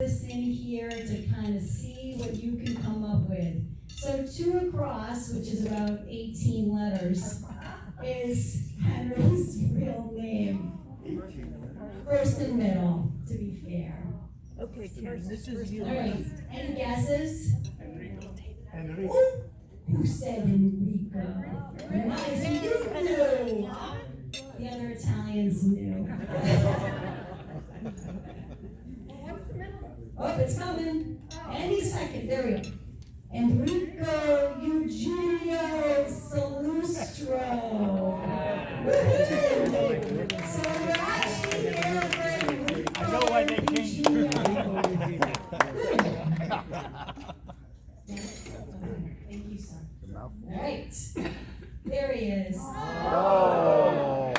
listen here to kind of see what you can come up with. So 2 across, which is about 18 letters, is Henry's real name. First and middle, to be fair. Okay, Karen, this is you. All right, any guesses? Enrico. Ooh, who said Enrico? Nice, you knew. The other Italians knew. Oh, it's coming. Any second, there we go. Enrico Eugenio Salustro. So we're actually here for Enrico. I know why they changed it. Thank you, sir. All right. There he is. Oh.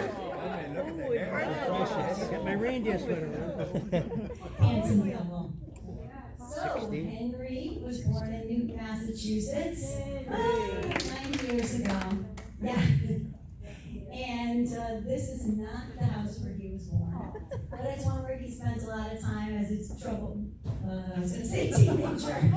Get my reindeer sweater on. Handsome devil. So, Henry was born in Newton, Massachusetts, 9 years ago. Yeah. And this is not the house where he was born, but it's one where he spent a lot of time as a I was going to say teenager,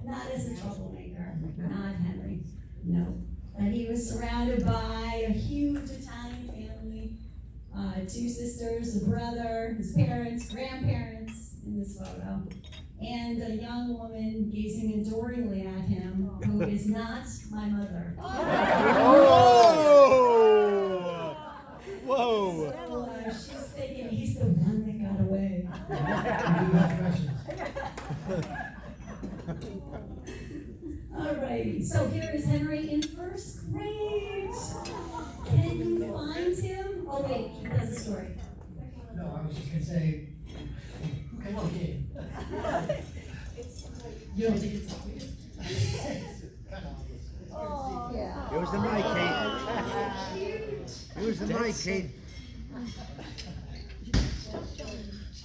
not as a troublemaker, not Henry, no. But he was surrounded by a huge Italian family, 2 sisters, a brother, his parents, grandparents in this photo, and a young woman gazing adoringly at him, who is not my mother. Whoa! So she's thinking he's the one that got away. Alrighty, so here is Henry in 1st grade. Can you find him? Oh wait, he has a story. No, I was just gonna say, who came on game? You don't think it's obvious? Oh, It was the mic, Kate. It was the mic, Kate.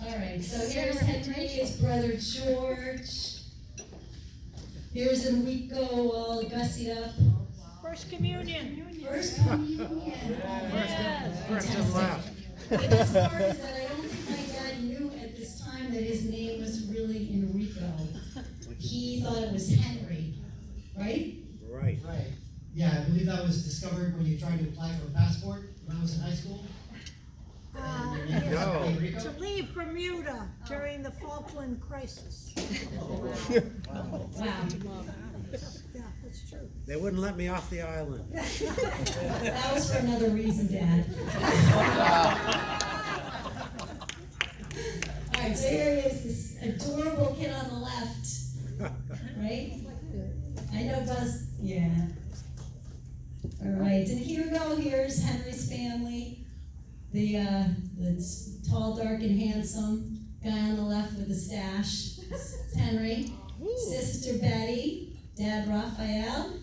Alright, so here's Henry, his brother George. Here's Enrico all gussied up. First communion. First communion. First and last. The best part is that I don't think my dad knew at this time that his name was really Enrico. He thought it was Henry, right? Right. Right. Yeah, I believe that was discovered when you tried to apply for a passport when I was in high school. And your name was No. Enrico? To leave Bermuda during the Falkland crisis. Wow. Yeah, that's true. They wouldn't let me off the island. That was for another reason, Dad. Alright, so here he is, this adorable kid on the left. Right? I know Buzz, yeah. Alright, and here we go, here's Henry's family. The tall, dark, and handsome guy on the left with the stash. It's Henry. Sister Betty, Dad Raphael,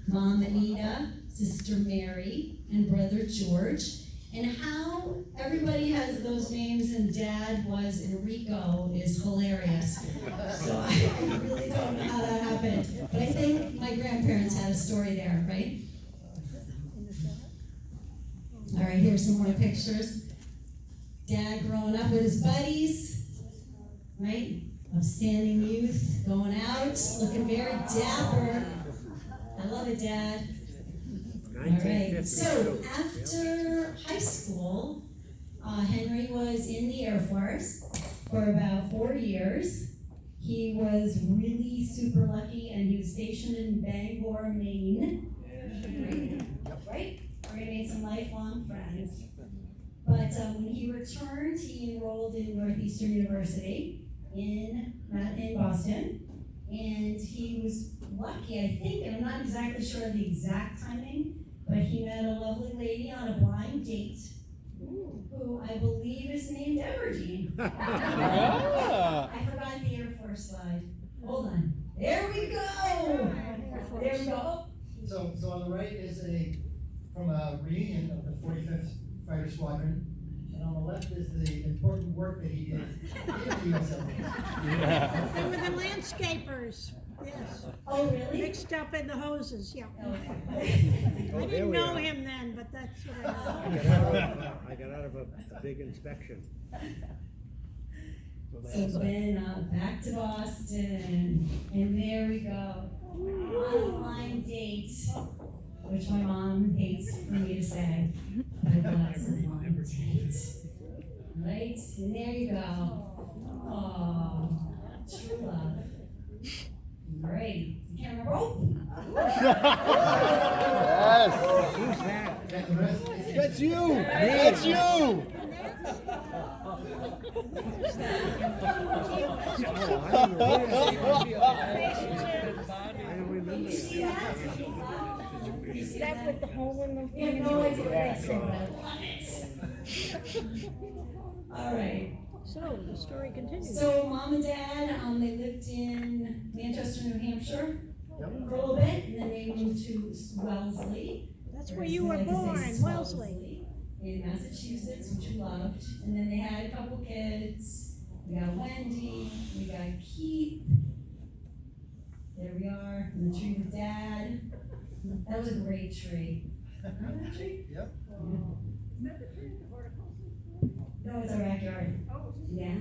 Mom Anita, Sister Mary, and Brother George. And how everybody has those names and Dad was Enrico is hilarious. So I really don't know how that happened. But I think my grandparents had a story there, right? All right, here's some more pictures. Dad growing up with his buddies, right? Upstanding youth, going out, looking very dapper. I love it, Dad. All right, so after high school, Henry was in the Air Force for about 4 years. He was really super lucky, and he was stationed in Bangor, Maine. Right? Where he made some lifelong friends. But when he returned, he enrolled in Northeastern University in Boston. And he was lucky, I think, and I'm not exactly sure of the exact timing, but he met a lovely lady on a blind date, who I believe is named Everdeen. I forgot the Air Force slide. Hold on. There we go! There we go. So on the right is from a reunion of the 45th Fighter Squadron, and on the left is the important work that he did in the U.S. Air Force. They were the landscapers, yes. Oh, really? Mixed up in the hoses, yeah. Oh, I there didn't we know are. him then, but that's what I know. I got out of a big inspection. So then back to Boston, and there we go. On a blind date, which my mom hates for me to say, but it was a blind date. Right? And there you go. Oh, true love. Great. You can't remember? Oh! Who's that? And the rest is- That's you! That's you! You see that? You see that? With the hole in the. You have no idea what I said, but I love it. All right. So, the story continues. So mom and dad, they lived in Manchester, New Hampshire for a little bit, and then they moved to Wellesley. That's or where as you we were like to say, born, Wellesley. in Massachusetts, which we loved. And then they had a couple kids. We got Wendy, we got Keith. There we are, in the tree with dad. That was a great tree. Remember that tree? Yep. No, it's our backyard. Yeah,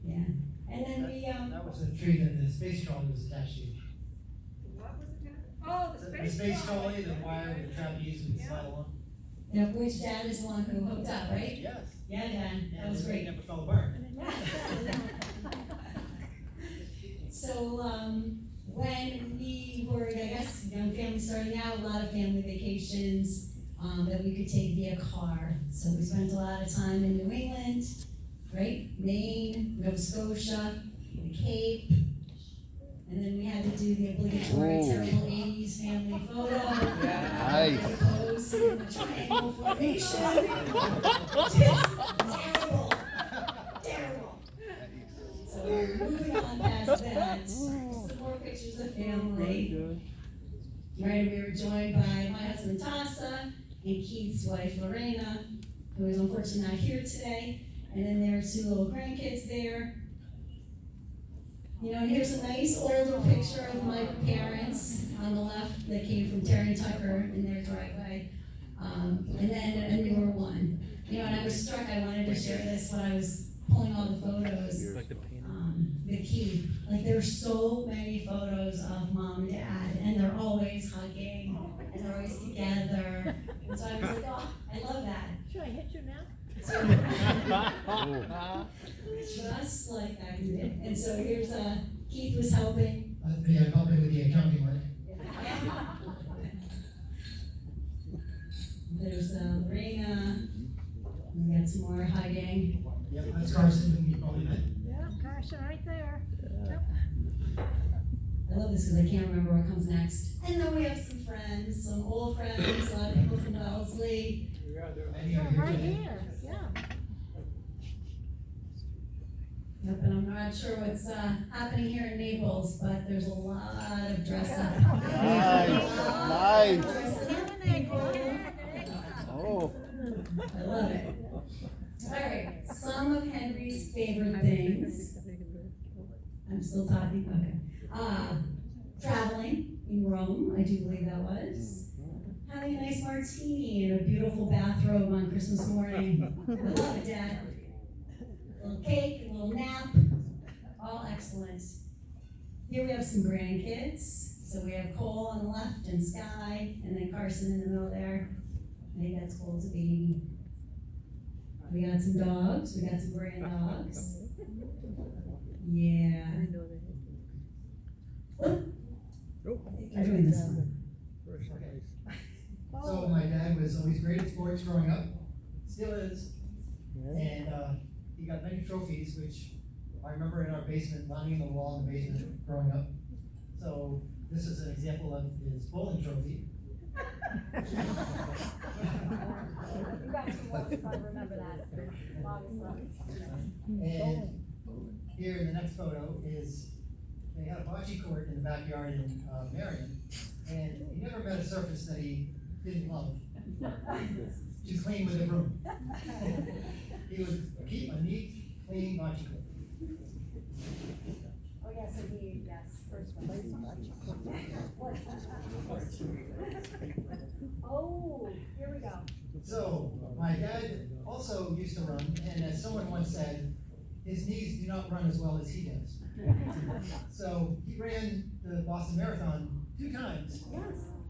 yeah. And then we, That was the tree that the space trolley was attached to. Oh, The space trolley, the wire with the trapeze with the slide along. yeah, which dad is the one who hooked up, right? Yes. Yeah, Dad, that was And great. it never fell apart. So, when we were, I guess, young family starting out, a lot of family vacations, that we could take via car. So we spent a lot of time in New England, right? Maine, Nova Scotia, the Cape. And then we had to do the obligatory terrible 80s family photo. Nice. Pose in the triangle formation. Terrible. Terrible. So we're moving on past that. Some more pictures of family. Right, we were joined by my husband Tassa and Keith's wife Lorena, who is unfortunately not here today. And then there are two little grandkids there. You know, and here's a nice older picture of my parents on the left that came from Terry and Tucker in their driveway. And then a newer one. You know, and I was struck, I wanted to share this when I was pulling all the photos. The key. Like there were so many photos of mom and dad, and they're always hugging, and they're always together. And so I was like, oh, I love that. Should I hit you now? Just like that, you did. And so here's Keith was helping. Yeah, helping with the accounting work. There's Lorena. We got some more hugging. Yep, that's Carson, whom you probably met. Yeah, Carson right there. Yep. I love this because I can't remember what comes next. And then we have some friends, some old friends, a lot of people from Wellesley. And you Oh, have right your- here, yeah. Yep, and I'm not sure what's happening here in Naples, but there's a lot of dress up. Nice. Dressing up people. Oh. I love it. All right, some of Henry's favorite things. I'm still talking, okay. Traveling in Rome, I do believe that was. Having a nice martini in a beautiful bathrobe on Christmas morning. I love it, Dad. A little cake, a little nap, all excellent. Here we have some grandkids. So we have Cole on the left and Sky, and then Carson in the middle there. I think that's Cole's baby. We got some dogs, we got some grand dogs. Yeah. You're doing this one. So my dad was always great at sports growing up, still is. And he got many trophies, which I remember in our basement, lining in the wall in the basement growing up. So this is an example of his bowling trophy. You guys can watch if I remember that. And here in the next photo is, they had a bocce court in the backyard in Marion, and he never met a surface that he didn't love. To clean with a broom. He would keep a neat, clean bocce court. Oh, yes, indeed, yes, first one. Oh, here we go. So, my dad also used to run, and as someone once said, his knees do not run as well as he does. So he ran the Boston Marathon 2 times.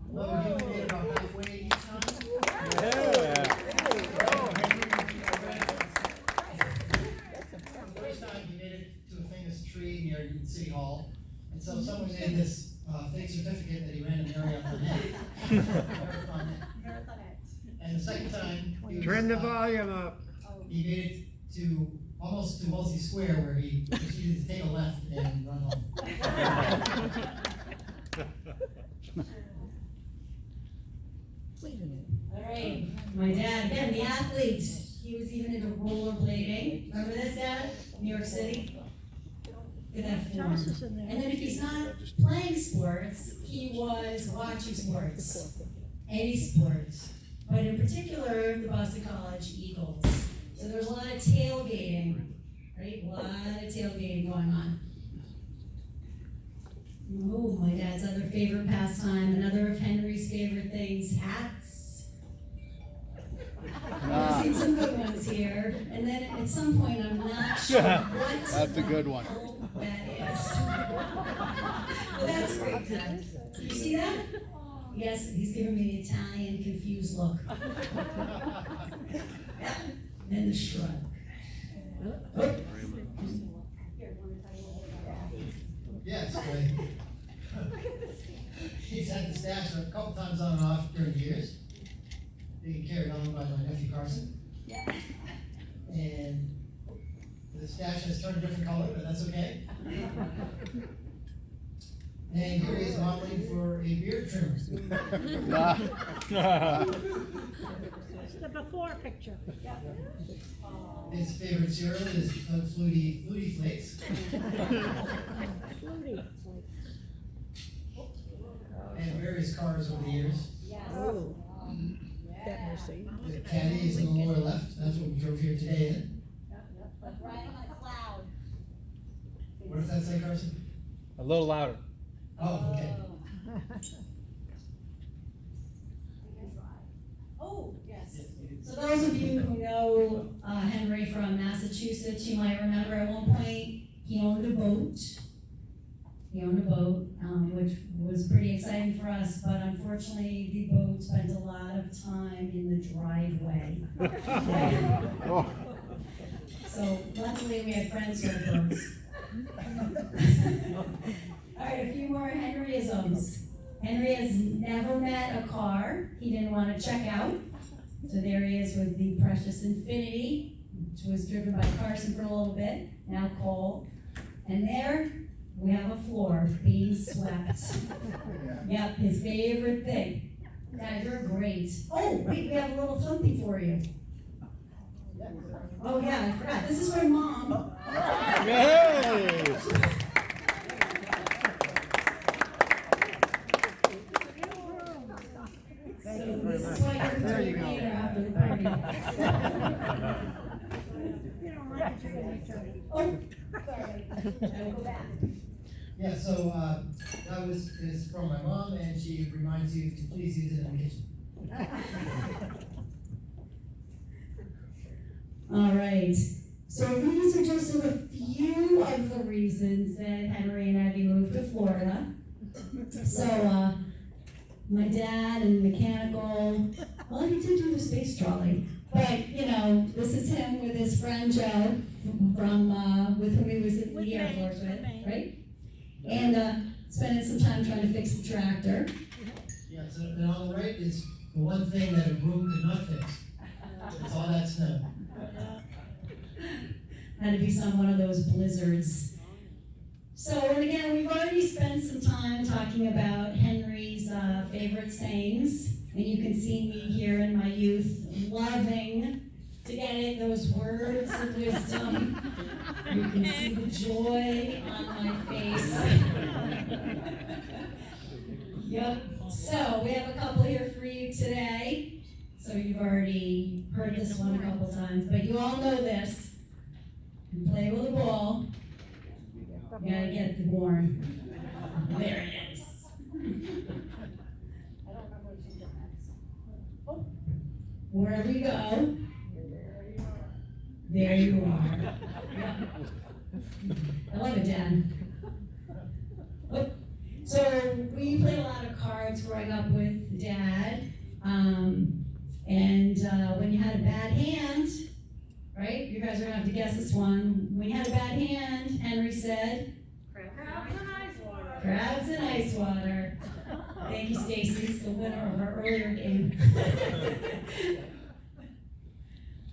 Although he only made it about halfway each time. The first time he made it to a famous tree near City Hall, and so someone made this fake certificate that he ran a marathon. And the second time, he was, Turn the volume up. he made it to almost to Wolsey Square, where he proceeded to take a left and run home. All right, my dad, again, the athlete. He was even into rollerblading. Remember this, Dad? New York City? Look at that form. House is in there. And then if he's not playing sports, he was watching sports. Any sports. But in particular, the Boston College Eagles. So there's a lot of tailgating, right? A lot of tailgating going on. Oh, my dad's other favorite pastime, another of Henry's favorite things, hats. I've seen some good ones here, and then at some point I'm not sure what That's a good one. that is. Well, that's great, Dad. You see that? Yes, he's giving me the Italian confused look. Yeah. Then the shrug. Oh. Yes, right. He's had the stash a couple times on and off during the years. Being carried on by my nephew Carson. And the stash has turned a different color, but that's okay. And here he is modeling for a beard trimmer. It's the before picture. His favorite cereal is Flutie Flakes. Flutie. And various cars over the years. Oh. That mercy. The caddy is in the lower left. That's what we drove here today in. Right on a cloud. What does that say, Carson? A little louder. Oh, okay. Oh, yes. So those of you who know Henry from Massachusetts, you might remember at one point he owned a boat. Which was pretty exciting for us, but unfortunately the boat spent a lot of time in the driveway. So luckily we had friends who had boats. All right, a few more Henryisms. Henry has never met a car he didn't want to check out. So there he is with the precious Infinity, which was driven by Carson for a little bit, now Cole. And there we have a floor being swept. Yep, his favorite thing. Guys, you're great. Oh, wait, we have a little something for you. Oh yeah, I forgot. This is for Mom. Yay! So this is why you're returning later after the party. You don't like it, you're gonna return it. Oh, sorry. I will go back. Yeah, so that is from my mom, and she reminds you to please use it in the kitchen. All right. So these are just a few of the reasons that Henry and Abby moved to Florida. So my dad and mechanical, well, he did do the space trolley. But, you know, this is him with his friend Joe from, with whom he was at the Air Force with, right? And spending some time trying to fix the tractor. Yeah, so and on the right is the one thing that a broom could not fix. It's all that snow. Had to be one of those blizzards. So, and again, we've already spent some time talking about Henry's favorite sayings. And you can see me here in my youth loving to get in those words of wisdom. You can see the joy on my face. Yep. So we have a couple here for you today. So you've already heard this one a couple times, but you all know this. You play with a ball, you gotta get the horn. There it is. I don't remember what you did next. Wherever you go, there you are. Yep. I love it, Dad. What? So we played a lot of cards growing up with Dad. When you had a bad hand, right? You guys are gonna have to guess this one. When you had a bad hand, Henry said, crabs and ice water. Thank you, Stacy. It's the winner of our earlier game.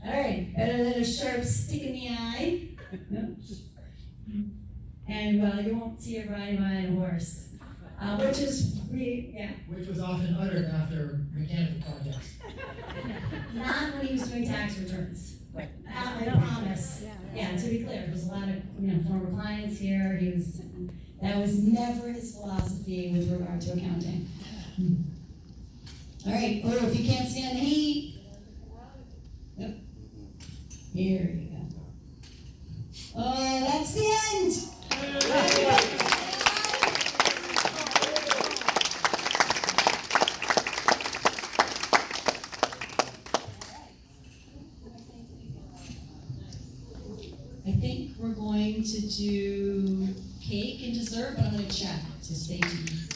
All right, better than a sharp stick in the eye. Nope. And well, you won't see it riding by a horse, Which was often uttered after mechanical projects. not when he was doing tax returns. I promise. Yeah, to be clear, there's a lot of former clients here. That was never his philosophy with regard to accounting. All right. Oh, if you can't stand the heat. Yep. Here you go. Oh, that's the end. I think we're going to do cake and dessert, but I'm going to check, so stay tuned.